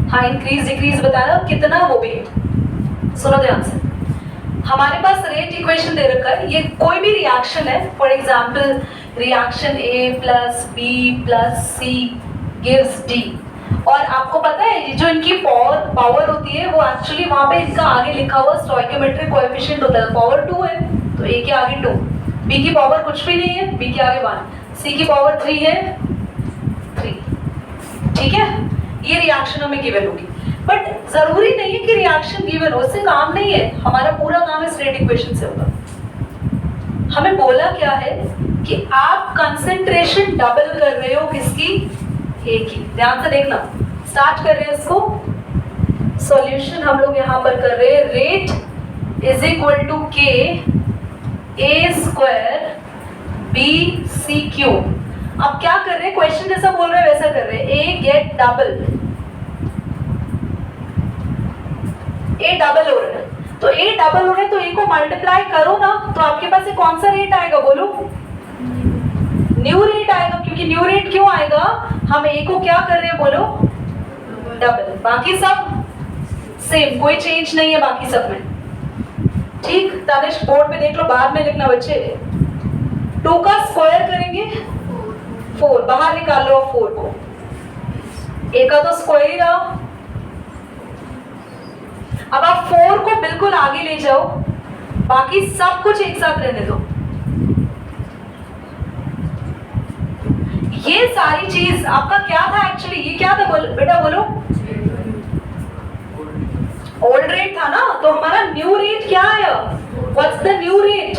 हाँ, increase decrease बताना कितना वो भी। सुनो ध्यान से, हमारे पास रेट इक्वेशन दे रखा है, ये कोई भी रिएक्शन है, for example reaction A plus B plus C gives D, और आपको पता है जो इनकी पावर होती है वो एक्चुअली वहां पे इनका आगे लिखा हुआ स्टोइकोमेट्रिक कोएफिशिएंट होता है, पावर 2 है तो A के आगे 2, B की पावर कुछ भी नहीं है, B के आगे 1, C की पावर 3 है 3, ठीक है। ये रिएक्शन हमें गिवन होगी, बट जरूरी नहीं है कि रिएक्शन गिवन हो, उससे काम नहीं है, हमारा पूरा काम इस रेट इक्वेशन से होगा। हमें बोला क्या है कि आप कंसंट्रेशन डबल कर रहे हो किसकी, ए की। ध्यान से देखना, स्टार्ट कर रहे हैं इसको, सॉल्यूशन हम लोग यहां पर कर रहे हैं, रेट इज इक्वल टू के ए स्क्वायर बी सी क्यूब। अब क्या कर रहे हैं, क्वेश्चन जैसा बोल रहे हैं वैसा कर रहे हैं, ए गेट डबल, ए डबल हो रहा है, तो ए डबल हो रहा है तो ए को मल्टीप्लाई करो ना, तो आपके पास ये कौन सा रेट आएगा बोलो, न्यू रेट आएगा, क्योंकि न्यू रेट क्यों आएगा, हम ए को क्या कर रहे हैं बोलो, डबल, बाकी सब सेम, कोई चेंज नहीं है बाकी सब में, ठीक। तनिष्क बोर्ड पे देख लो, बाद में लिखना बच्चे, 2 का स्क्वायर करेंगे 4, बाहर निकाल लो 4 को, ए का तो स्क्वायर ही रहा। अब आप 4 को बिल्कुल आगे ले जाओ, बाकी सब कुछ एक साथ रहने दो। ये सारी चीज आपका क्या था एक्चुअली, ये क्या था बेटा बोलो, ओल्ड रेट था ना, तो हमारा न्यू रेट क्या आया, what's the new rate,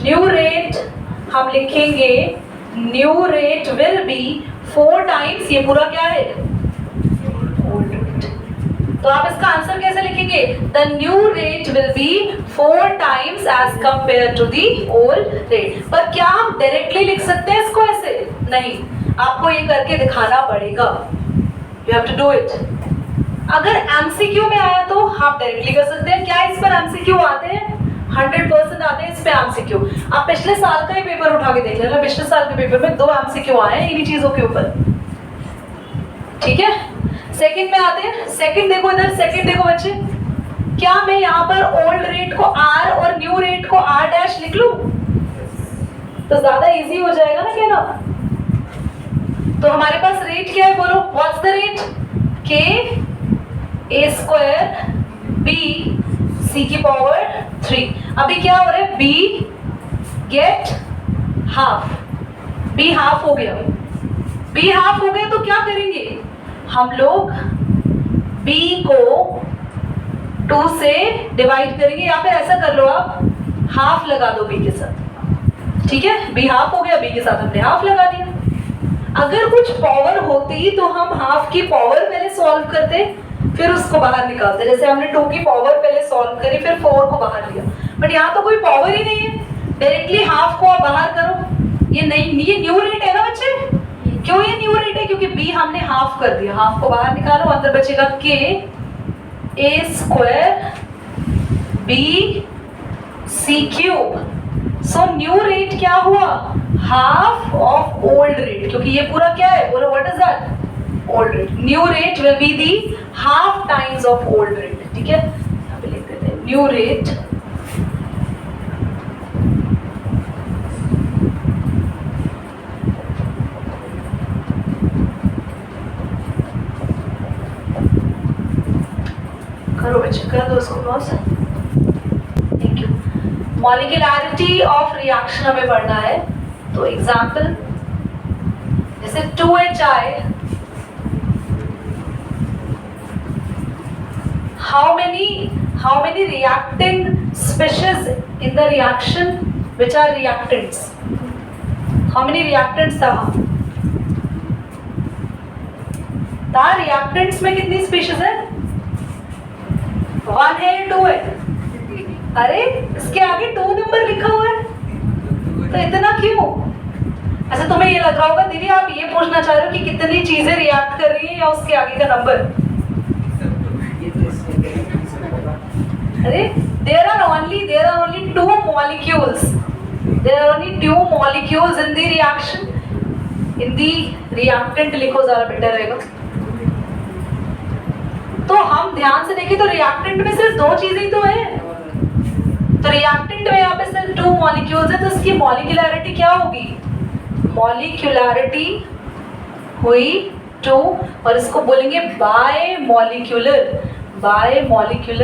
new rate हम लिखेंगे, new rate will be 4 times, ये पूरा क्या है ओल्ड रेट, तो आप इसका आंसर कैसे लिखेंगे, the new rate will be 4 times as compare to the old rate. पर क्या हम डायरेक्टली लिख सकते हैं इसको ऐसे, नहीं, आपको ये करके दिखाना पड़ेगा, you have to do it. अगर एमसीक्यू में आया तो आप डायरेक्टली कर सकते हैं, क्या इस पर एमसीक्यू आते हैं, 100% आते हैं इस पे एमसीक्यू। आप पिछले साल का ही पेपर उठा के देख लेना, पिछले साल के पेपर में 2 एमसीक्यू आए हैं इन्हीं चीजों के ऊपर, ठीक है। सेकंड में आते हैं, सेकंड देखो इधर, सेकंड देखो बच्चे, क्या मैं यहाँ पर ओल्ड रेट को R और न्यू रेट को R डैश लिख लूं, तो ज्यादा इजी हो जाएगा ना कहना। तो हमारे पास रेट क्या है बोलो, व्हाट्स द रेट, के ए स्क्वायर बी सी की पावर 3। अभी क्या हो रहा है, B get half, B half हो गया, बी हाफ हो गया तो क्या करेंगे हम लोग, b को 2 से डिवाइड करेंगे, या फिर ऐसा कर लो आप हाफ लगा दो b के साथ, ठीक है, b हाफ हो गया, b के साथ हमने हाफ लगा दिया। अगर कुछ पावर होती तो हम हाफ की पावर पहले सॉल्व करते, फिर उसको बाहर निकालते, जैसे हमने 2 की पावर पहले सॉल्व करी फिर 4 को बाहर लिया, बट यहाँ तो कोई पावर ही नहीं है, डायरेक्टली हाफ को आप बाहर करो, ये नहीं, ये न्यू रेट है ना बच्चे, क्यों ये न्यू रेट है, क्योंकि b हमने हाफ कर दिया, हाफ को बाहर निकालो, अंदर बचेगा k a square b c cube. So new rate क्या हुआ, हाफ ऑफ ओल्ड रेट, क्योंकि ये पूरा क्या है बोलो, what is that, old rate. New rate will be the half times of old rate, ठीक है, यहाँ पे लिख देते हैं न्यू रेट करो बच्चे, कर दो उसको pause, thank you. Molecularity of reaction हमें पढ़ना है, तो एग्जांपल जैसे 2HI, how many reacting species in the reaction which are reactants, how many reactants था, reactants में कितनी स्पीशीज है, 1 है या 2 है, अरे इसके आगे 2 नंबर लिखा हुआ है, तो इतना क्यों। अच्छा तुम्हें ये लग रहा होगा दीदी आप ये पूछना चाह रहे हो कि कितनी चीजें रिएक्ट कर रही हैं या उसके आगे का नंबर, अरे there are only 2 molecules, there are only 2 molecules in the reaction, Hindi reactant लिखो ज़रा बेटर रहेगा। तो हम ध्यान से देखें तो रिएक्टेंट में सिर्फ दो चीजें ही तो है। तो रिएक्टेंट में यहाँ पे सिर्फ 2 मॉलिक्यूल्स है, तो इसकी मॉलिक्यूलैरिटी क्या होगी? मॉलिक्यूलैरिटी हुई 2, और इसको बोलेंगे बाय मॉलिक्यूलर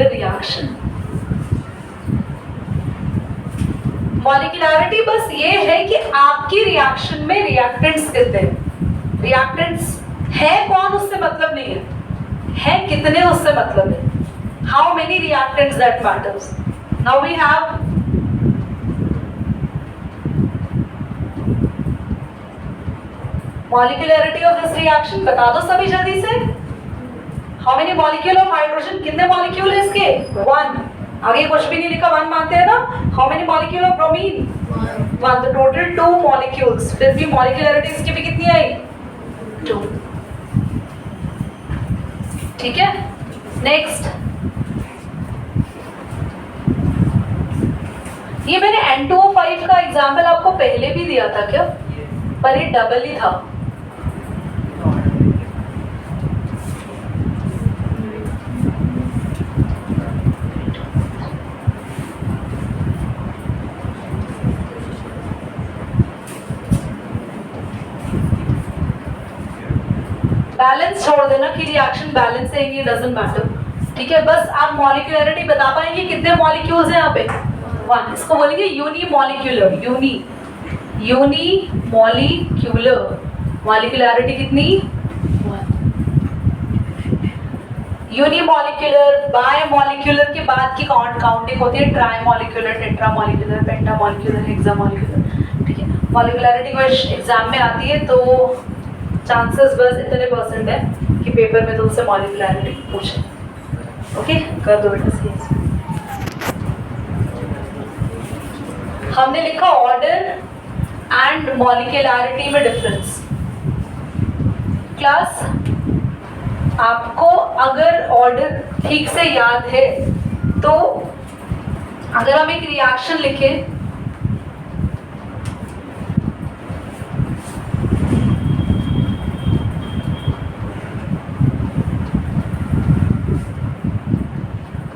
रिएक्शन। मॉलिक्यूलैरिटी बस ये है कि आपकी रिएक्शन में रिएक्टेंट्स कितने हैं। रिएक्टेंट्स है कौन उससे मतलब नहीं है कितने उससे मतलब है। How many reactants that matters. Now we have molecularity of this reaction. बता दो सभी जल्दी से। How many molecule of hydrogen, कितने मॉलिक्यूल है इसके? 1। आगे कुछ भी नहीं लिखा, 1 मानते हैं ना। How many molecule of bromine? 1। तो टोटल 2 मॉलिक्यूल्स। फिर भी मॉलिक्यूलैरिटी इसकी भी कितनी आई? 2। ठीक है, नेक्स्ट। ये मैंने N2O5 का एग्जाम्पल आपको पहले भी दिया था क्या? पर ये डबल ही था। बैलेंस छोड़ देना कि रिएक्शन बैलेंस है, ये डजंट मैटर। ठीक है, बस आप मॉलिक्यूलैरिटी बता पाएंगे कितने मॉलिक्यूल्स हैं यहाँ पे? 1। इसको बोलेंगे यूनिमॉलिक्यूलर। यूनिमॉलिक्यूलर मॉलिक्यूलैरिटी कितनी? 1। यूनिमॉलिक्यूलर, बायमॉलिक्यूलर के बाद की काउंटिंग होती है ट्राइमॉलिक्यूलर, टेट्रामॉलिक्यूलर, पेंटामॉलिक्यूलर, हेक्सामॉलिक्यूलर। ठीक है, मॉलिक्यूलैरिटी क्वेश्चन एग्जाम में आती है तो चांसेस बस इतने % है कि पेपर में तुमसे मॉलिक्यूलैरिटी पूछे। ओके, कर दो बेटा सी। हमने लिखा ऑर्डर एंड मॉलिक्यूलैरिटी में डिफरेंस। क्लास, आपको अगर ऑर्डर ठीक से याद है तो अगर हम एक रिएक्शन लिखें,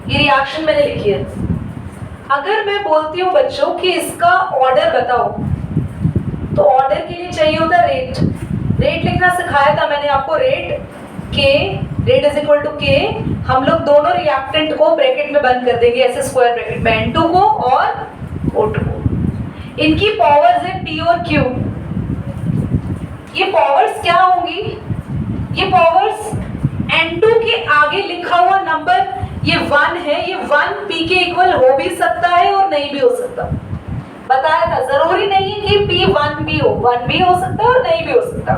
ये रिएक्शन मैंने लिखी है। अगर मैं बोलती हूँ बच्चों कि इसका ऑर्डर बताओ, तो ऑर्डर के लिए चाहिए होता है रेट। रेट लिखना सिखाया था मैंने आपको। रेट इज इक्वल टू के। हम लोग दोनों रिएक्टेंट को ब्रैकेट में बंद कर देंगे, ऐसे स्क्वायर ब्रैकेट में, N2 को और O2 को। इनकी पावर्स है P और Q। ये पावर्स क्या होंगी? ये पावर्स N2 के आगे लिखा हुआ नंबर ये 1 है, ये 1 P के इक्वल हो भी सकता है और नहीं भी हो सकता। बताया था, जरूरी नहीं है कि P 1 भी हो, 1 भी हो सकता है और नहीं भी हो सकता।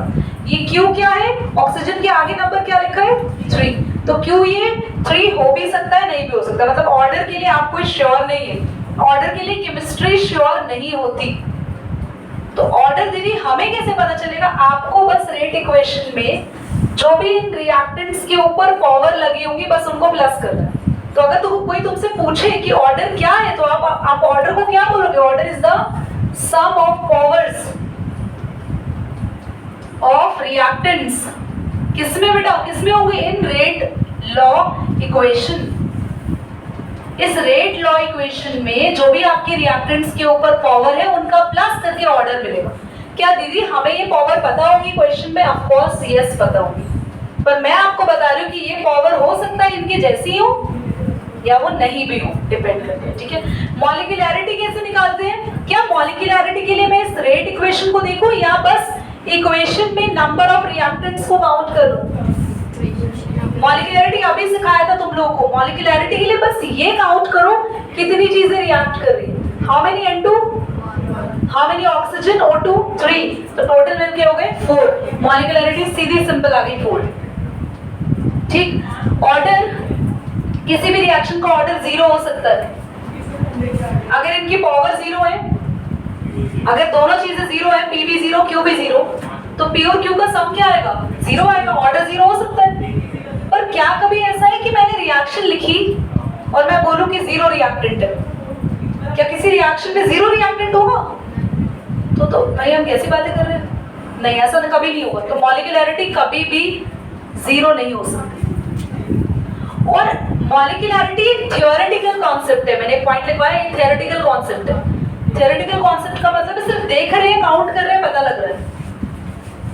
ये Q क्या है? ऑक्सीजन के आगे नंबर क्या लिखा है? 3। तो Q ये 3 हो भी सकता है, नहीं भी हो सकता। मतलब ऑर्डर के लिए आप कोई श्योर नहीं है, ऑर्डर के लिए केमिस्ट्री श्योर नहीं होती। तो ऑर्डर दीदी हमें कैसे पता चलेगा? आपको बस रेट इक्वेशन में जो भी इन रिएक्टेंट्स के ऊपर पावर लगी होंगी बस उनको प्लस करना है। तो अगर कोई तुमसे पूछे कि ऑर्डर क्या है तो आप ऑर्डर को क्या बोलोगे? Order is the sum of powers of reactants. किसमें बेटा? किसमें होंगे? In rate law equation. इस रेट लॉ इक्वेशन में जो भी आपके रिएक्टेंट्स के ऊपर पावर है उनका प्लस करके ऑर्डर मिलेगा। क्या दीदी हमें ये पावर पता होगी क्वेश्चन में? ऑफ कोर्स यस पता होगी, पर मैं आपको बता रही हूँ कि ये पावर हो सकता है इनके जैसी हो या वो नहीं भी हो, डिपेंड करते हैं। ठीक है, मॉलिक्यूलैरिटी कैसे निकालते हैं? क्या मॉलिक्यूलैरिटी के लिए मैं इस रेट इक्वेशन को देखूं या बस इक्वेशन में नंबर ऑफ रिएक्टेंट्स को काउंट कर लूं? मॉलिक्यूलैरिटी अभी सिखाया था तुम लोगों को। मॉलिक्यूलैरिटी के लिए बस ये काउंट करो कितनी चीजें रिएक्ट कर रही है। How many N2, how many oxygen, O2, 3। तो टोटल मिलके हो गए 4। मॉलिक्यूलैरिटी सीधी सिंपल आ गई 4। ठीक, ऑर्डर किसी भी रिएक्शन का ऑर्डर 0 हो सकता है अगर इनकी पावर 0 है। अगर दोनों चीजें 0 है, P भी 0 Q भी 0, तो P और Q का सम क्या आएगा? 0 आएगा। ऑर्डर 0 हो सकता है। पर क्या कभी ऐसा है कि मैंने रिएक्शन लिखी और मैं बोलूं कि 0 रिएक्टेंट है? क्या किसी रिएक्शन में 0 रिएक्टेंट होगा? तो भाई हम कैसी बातें कर रहे हैं? नहीं, ऐसा तो कभी नहीं होगा। तो मॉलिक्यूलैरिटी कभी भी 0 नहीं हो सकती। और मॉलिक्यूलैरिटी थियोरेटिकल कॉन्सेप्ट है, मैंने एक पॉइंट लिखवाया, ये थियोरेटिकल कॉन्सेप्ट है। थियोरेटिकल कॉन्सेप्ट का मतलब सिर्फ देख रहे हैं, काउंट कर रहे हैं, पता लग रहा है।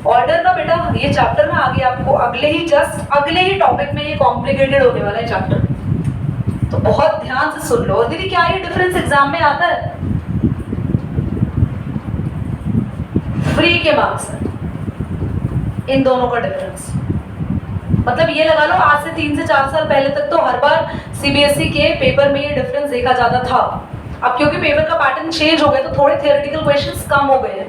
ऑर्डर ना बेटा, ये चैप्टर में आगे आपको अगले ही टॉपिक में ये कॉम्प्लिकेटेड होने वाला है चैप्टर, तो बहुत ध्यान से सुन लो। दीदी क्या ये डिफरेंस एग्जाम में आता है? फ्री के मार्क्स है इन दोनों का डिफरेंस। मतलब ये लगा लो आज से 3 से 4 साल पहले तक तो हर बार सीबीएसई के पेपर में ये डिफरेंस देखा जाता था। अब क्योंकि पेपर का पैटर्न चेंज हो गया तो थोड़े थियोरेटिकल क्वेश्चंस कम हो गए हैं,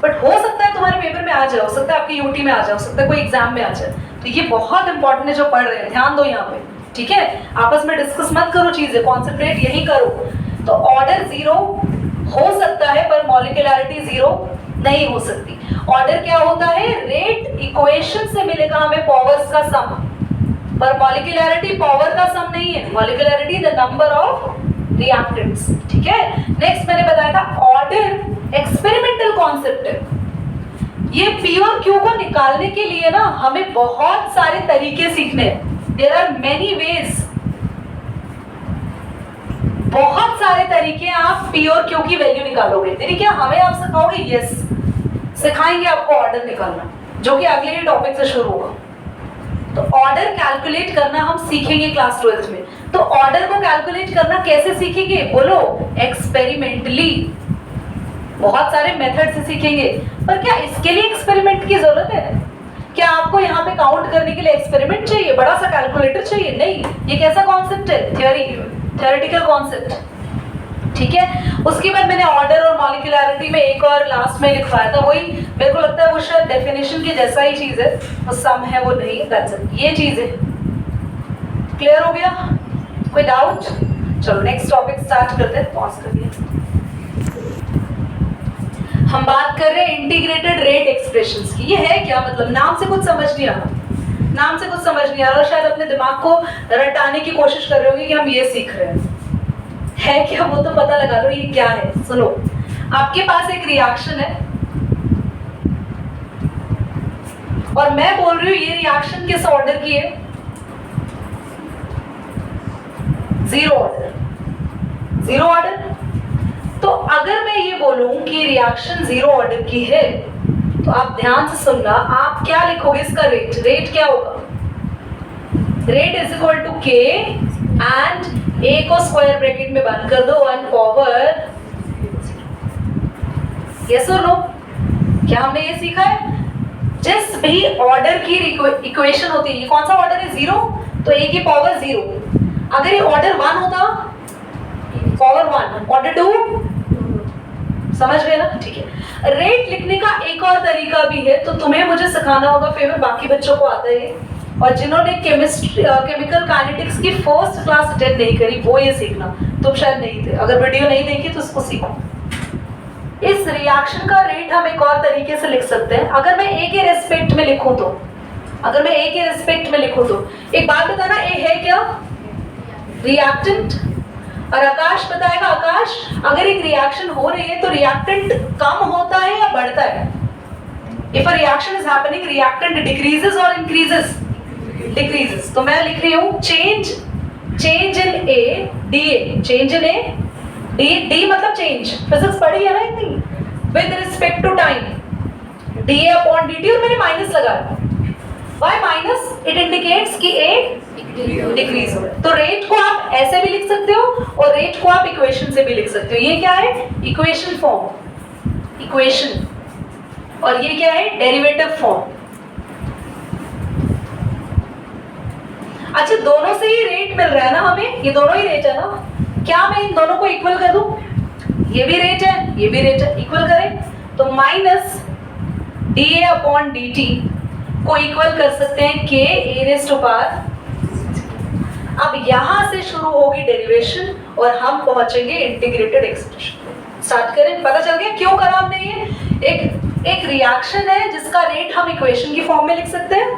बट हो सकता है तुम्हारे पेपर में आ जाए, हो सकता है आपके यूटी में आ जाए, हो सकता है कोई एग्जाम में आ जाए। तो ये बहुत इंपॉर्टेंट है जो पढ़ रहे हैं, ध्यान दो यहाँ पे, ठीक है? आपस में डिस्कस मत करो चीजें, कॉन्सेंट्रेट यही करो। तो ऑर्डर 0 हो सकता है पर मॉलिक्यूलैरिटी 0 नहीं हो सकती। ऑर्डर क्या होता है? रेट इक्वेशन से मिलेगा हमें पावर्स का सम, पर मॉलिक्यूलैरिटी पावर का सम नहीं है। मॉलिक्यूलैरिटी द नंबर ऑफ रिएक्टेंट्स, ठीक है? नेक्स्ट मैंने बताया था ऑर्डर एक्सपेरिमेंटल कॉन्सेप्ट है। ये पी और क्यू को निकालने के लिए ना हमें बहुत सारे तरीके सीखने हैं। देयर आर मेनी वेज, बहुत सारे तरीके आप पी और क्यू की वैल्यू निकालोगे। तेरी क्या हमें आप सिखाओगे? यस, सिखाएंगे आपको ऑर्डर निकालना, जो कि अगले ही टॉपिक से शुरू होगा। तो ऑर्डर कैलकुलेट करना हम सीखेंगे क्लास 12th में। तो ऑर्डर को कैलकुलेट करना कैसे सीखेंगे? बोलो, एक्सपेरिमेंटली। बहुत सारे मेथड से सीखेंगे, पर क्या इसके लिए एक्सपेरिमेंट की जरूरत है? क्या आपको यहाँ पे काउंट करने के लिए एक्सपेरिमेंट चाहिए, बड़ा सा कैलकुलेटर चाहिए? नहीं, ये कैसा कॉन्सेप्ट है? थियोरेटिकल कॉन्सेप्ट, ठीक है? उसके बाद मैंने ऑर्डर और मॉलिक्यूलैरिटी में एक और लास्ट में लिखवाया था, वही मेरे को लगता है वो शायद डेफिनेशन की जैसा ही चीज है, वो सम है वो नहीं, दैट्स इट। ये चीज है, क्लियर हो गया? कोई डाउट? चलो नेक्स्ट टॉपिक स्टार्ट करते हैं, पॉज कर दिया। हम बात कर रहे हैं इंटीग्रेटेड रेट एक्सप्रेशंस की। ये है क्या? मतलब नाम से कुछ समझ नहीं आ रहा, नाम से कुछ समझ नहीं आ रहा, शायद अपने दिमाग को रटाने की कोशिश कर रहे होंगे कि हम ये सीख रहे हैं। है क्या? वो तो पता लगा लो ये क्या है। सुनो, आपके पास एक रिएक्शन है और मैं बोल रही हूं ये रिएक्शन किस ऑर्डर की है? 0 ऑर्डर। 0 ऑर्डर। तो अगर मैं ये बोलूं कि रिएक्शन 0 ऑर्डर की है, तो आप ध्यान से सुनना, आप क्या लिखोगे इसका रेट? रेट क्या होगा? रेट इज इक्वल टू के एंड ए को स्क्वायर ब्रैकेट में बंद कर दो 1 पावर। यस और नो? क्या हमने ये सीखा है? जिस भी ऑर्डर की इक्वेशन होती है, ये कौन सा ऑर्डर है? 0, तो ए की पावर 0। अगर ये ऑर्डर 1 होता, पावर 1, ऑर्डर 2, समझ गए ना? ठीक है। रेट लिखने का एक और तरीका भी है, तो तुम्हें मुझे सिखाना होगा, फिर बाकी बच्चों को आता है। और जिन्होंने केमिकल काइनेटिक्स की फर्स्ट क्लास अटेंड नहीं करी, वो ये सीखना। तुम शायद नहीं थे, अगर वीडियो नहीं देखी तो उसको सीखो। इस रिएक्शन का रेट हम एक और तरीके से लिख सकते हैं। अगर मैं ए के रेस्पेक्ट में लिखूं तो, अगर मैं ए के रेस्पेक्ट में लिखूं तो, एक बात बताना, ए है क्या? रिएक्टेंट। और आकाश बताएगा, आकाश अगर एक रिएक्शन हो रही है तो रिएक्टेंट कम होता है या बढ़ता है? If a reaction is happening, reactant decreases और इंक्रीजेस? डिक्रीजेस। तो मैं लिख रही हूं change in A D A, change in A D मतलब चेंज, फिजिक्स पढ़ी है ना इतनी, with respect to time, D A upon D T, और मैंने माइनस लगाया। Why minus? इट इंडिकेट्स कि ए डिक्रीज हो रहा है। तो रेट को आप ऐसे भी लिख सकते हो और रेट को आप इक्वेशन से भी लिख सकते हो। ये क्या है? Equation form, equation. और ये क्या है? Derivative form. अच्छा, दोनों से ही रेट मिल रहा है ना हमें, ये दोनों ही रेट है ना? क्या मैं इन दोनों को इक्वल कर दूं? ये भी रेट है, ये भी रेट है, इक्वल करें तो minus D A upon D T को इक्वल कर सकते हैं के ए रेज़ टू पावर। अब यहां से शुरू होगी डेरिवेशन और हम पहुंचेंगे इंटीग्रेटेड एक्सप्रेशन। स्टार्ट करें? पता चल गया क्यों करा हमने ये? एक रिएक्शन है जिसका रेट हम इक्वेशन की फॉर्म में लिख सकते हैं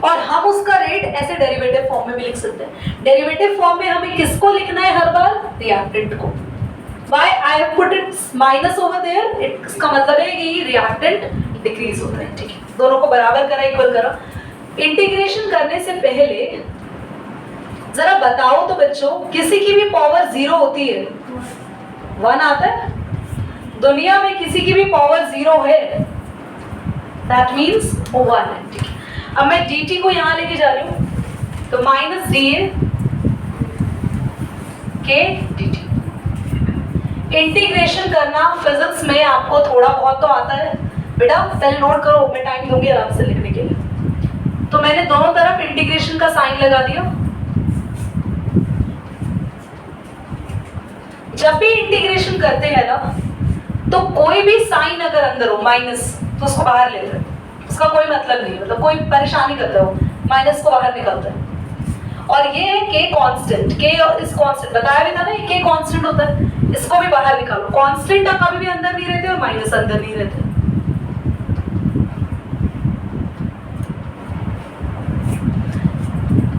और हम उसका रेट ऐसे डेरिवेटिव फॉर्म में भी लिख सकते हैं। डेरिवेटिव फॉर्म में हमें किसको लिखना है हर बार? रिएक्टेंट को। Why I have put it minus over there? इसका मतलब है कि रिएक्टेंट डिक्रीज होता है, ठीक है, दोनों को बराबर करा, इक्वल करा। इंटीग्रेशन करने से पहले जरा बताओ तो बच्चों, किसी की भी पावर 0 होती है? 1 आता है? दुनिया में किसी की भी पावर 0 है? दैट मीन्स वो 1 है, ठीक है। अब मैं dt को यहां लेके जा रही हूं, तो माइनस dA के dt। इंटीग्रेशन करना फिजिक्स में आपको थोड़ा बहुत तो आता है बेटा, पहले नोट करो, मैं टाइम दूंगी आराम से लिखने के लिए। तो मैंने दोनों तरफ इंटीग्रेशन का साइन लगा दिया। जब भी इंटीग्रेशन करते हैं ना, तो कोई भी साइन अगर अंदर हो माइनस, तो उसको बाहर लेते हैं, उसका कोई मतलब नहीं, मतलब कोई परेशानी करता हो, माइनस को बाहर निकालता है। और ये है के कांस्टेंट, के और इस कांस्टेंट बताया भी था ना, ये के कांस्टेंट होता है, इसको भी बाहर निकालो। कांस्टेंट कभी भी अंदर नहीं रहते और माइनस अंदर नहीं रहते।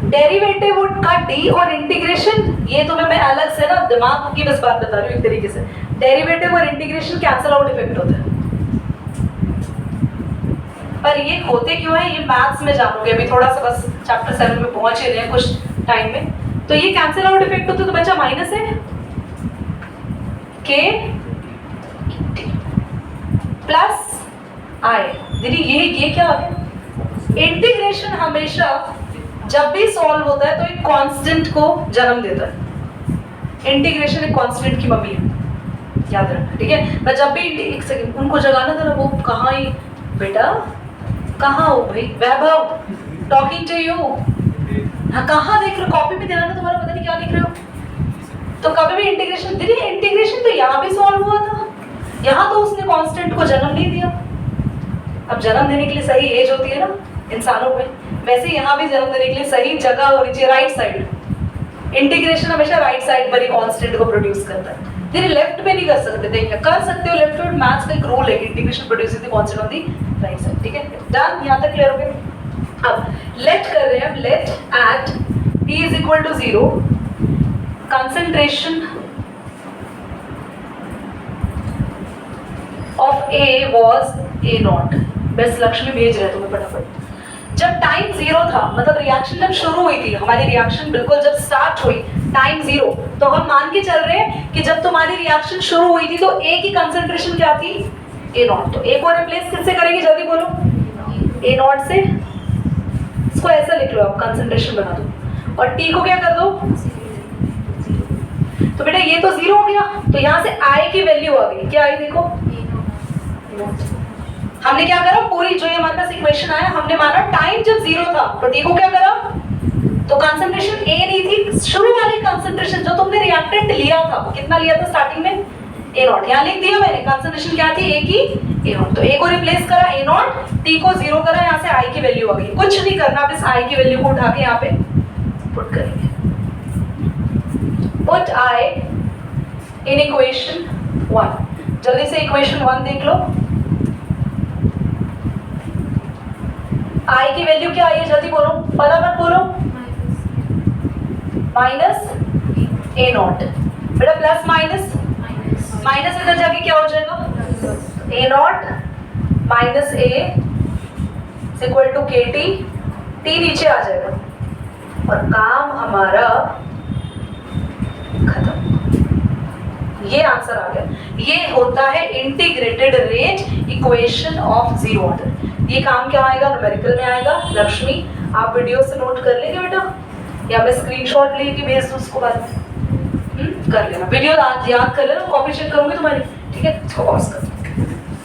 डेरिवेटिव का डी और इंटीग्रेशन, ये तुम्हें मैं अलग से ना दिमाग की बस बात बता रही हूँ एक तरीके से। डेरिवेटिव और इंटीग्रेशन कैंसल आउट इफेक्ट होता है, पर ये होते क्यों है ये मैथ्स में जानोगे, अभी थोड़ा सा बस चैप्टर 7 में पहुंच ही रहे हैं कुछ टाइम में। तो ये कैंसल आउट इफेक्ट होते तो बच्चा माइनस है के प्लस आई। दीदी ये क्या आ गया? इंटीग्रेशन हमेशा जब भी सॉल्व होता है तो एक कांस्टेंट को जन्म देता है। इंटीग्रेशन एक कांस्टेंट की मम्मी है, याद रखना, ठीक है। पर जब भी एक सेकंड उनको जगाना था ना, वो कहाँ ही बेटा, कहाँ हो भाई? वैभव, टॉकिंग टू यू। हाँ, कहाँ देख रहे हो? कॉपी में ध्यान है तुम्हारा, पता नहीं क्या लिख रहे हो। तो कभी भी इंटीग्रेशन, दीदी इंटीग्रेशन तो यहाँ भी सॉल्व हुआ था, यहाँ तो उसने कांस्टेंट को जन्म नहीं दिया। अब जन्म देने के लिए सही एज होती है ना इंसानों में, वैसे यहाँ भी जन्म देने के लिए सही जगह होनी चाहिए, राइट साइड। इंटीग्रेशन हमेशा राइट साइड पर ही कांस्टेंट को प्रोड्यूस करता है। दीदी लेफ्ट में नहीं कर सकते थे, कर सकते हो लेफ्ट में, मैथ्स का एक रूल है, integration produce the constant on the right side, ठीक है। डन, यहाँ तक क्लियर हो गया। अब लेट कर रहे हैं, let at t is equal to 0 concentration of A was A0। बस लक्ष्मी भेज रहे तुम्हें फटाफट। जब टाइम 0 था, मतलब रिएक्शन जब शुरू हुई थी, हमारी रिएक्शन बिल्कुल जब स्टार्ट हुई टाइम 0, तो हम मान के चल रहे हैं कि जब तुम्हारी रिएक्शन शुरू हुई थी तो A की कंसंट्रेशन क्या थी? A0। तो A को रिप्लेस किससे करेंगे, जल्दी बोलो? A0 से। इसको ऐसा लिख लो आप, कंसंट्रेशन बना दो, और T को क्या कर दो? तो बेटा ये तो 0 हो गया, तो यहाँ से I की वैल्यू आ गई, क्या आई देखो? हमने क्या करा, पूरी जो ये हमारे पास इक्वेशन आया, हमने माना टाइम जब 0 था, तो T को क्या करा? तो कंसंट्रेशन A नहीं थी, शुरू वाली कंसंट्रेशन जो तुमने रिएक्टेंट लिया था, वो कितना लिया था स्टार्टिंग में? A0। यहाँ लिख दिया मैंने, कंसंट्रेशन क्या थी? A की A0। तो A को रिप्लेस करा A0, T को 0 करा, यहाँ से I की वैल्यू आ गई। कुछ नहीं करना, बस I की वैल्यू को उठा के यहाँ पे पुट करेंगे। Put I in equation 1। जल्दी से equation 1 देख लो। I की वैल्यू क्या आई है, जल्दी बोलो, फटाफट बोलो। Minus A0। बेटा प्लस माइनस, माइनस इधर जाके क्या हो जाएगा? A0 minus A equal to KT, T नीचे आ जाएगा और काम हमारा खत्म। ये आंसर आ गया। ये होता है integrated rate equation of zero order. ये काम क्या आएगा? न्यूमेरिकल में आएगा। लक्ष्मी आप वीडियो से नोट कर लेंगे बेटा, या मैं स्क्रीनशॉट लेके भेज दूँ उसको बाद में? कर लेना, वीडियो याद कर लेना, कॉपी चेक करूंगी तुम्हारी, ठीक है? इसको पॉज कर।